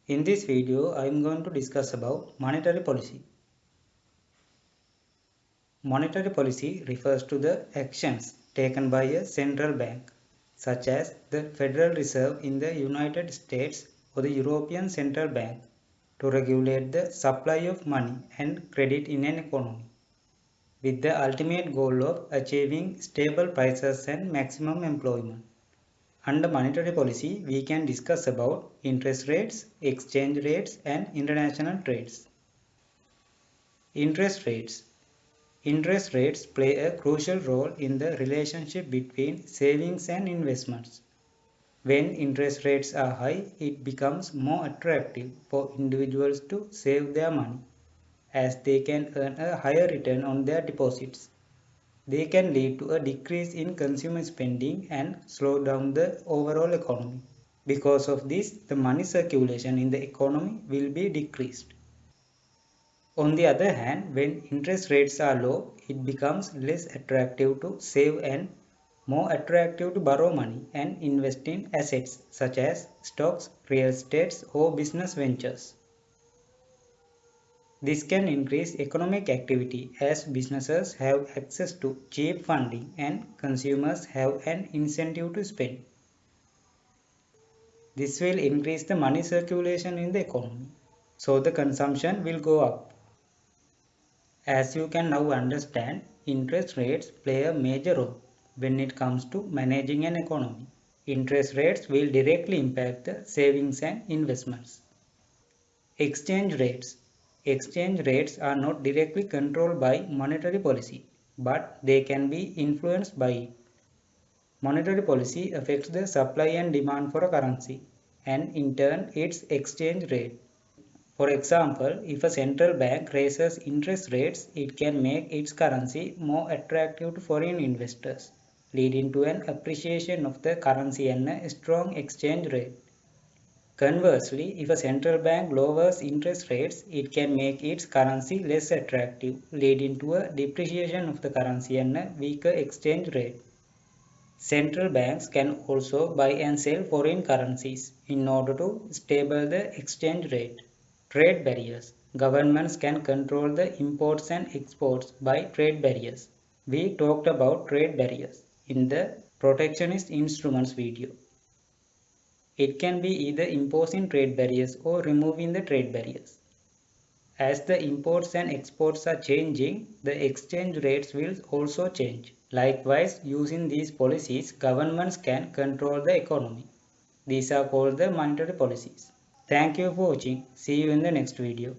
In this video, I am going to discuss about monetary policy. Monetary policy refers to the actions taken by a central bank, such as the Federal Reserve in the United States or the European Central Bank, to regulate the supply of money and credit in an economy, with the ultimate goal of achieving stable prices and maximum employment. Under monetary policy, we can discuss about interest rates, exchange rates, and international trades. Interest rates. Interest rates play a crucial role in the relationship between savings and investments. When interest rates are high, it becomes more attractive for individuals to save their money, as they can earn a higher return on their deposits. They can lead to a decrease in consumer spending and slow down the overall economy. Because of this, the money circulation in the economy will be decreased. On the other hand, when interest rates are low, it becomes less attractive to save and more attractive to borrow money and invest in assets such as stocks, real estate, or business ventures. This can increase economic activity as businesses have access to cheap funding and consumers have an incentive to spend. This will increase the money circulation in the economy, so the consumption will go up. As you can now understand, interest rates play a major role when it comes to managing an economy. Interest rates will directly impact the savings and investments. Exchange rates. Exchange rates are not directly controlled by monetary policy, but they can be influenced by it. Monetary policy affects the supply and demand for a currency, and in turn its exchange rate. For example, if a central bank raises interest rates, it can make its currency more attractive to foreign investors, leading to an appreciation of the currency and a strong exchange rate. Conversely, if a central bank lowers interest rates, it can make its currency less attractive, leading to a depreciation of the currency and a weaker exchange rate. Central banks can also buy and sell foreign currencies in order to stabilize the exchange rate. Trade barriers. Governments can control the imports and exports by trade barriers. We talked about trade barriers in the protectionist instruments video. It can be either imposing trade barriers or removing the trade barriers. As the imports and exports are changing, the exchange rates will also change. Likewise, using these policies, governments can control the economy. These are called the monetary policies. Thank you for watching. See you in the next video.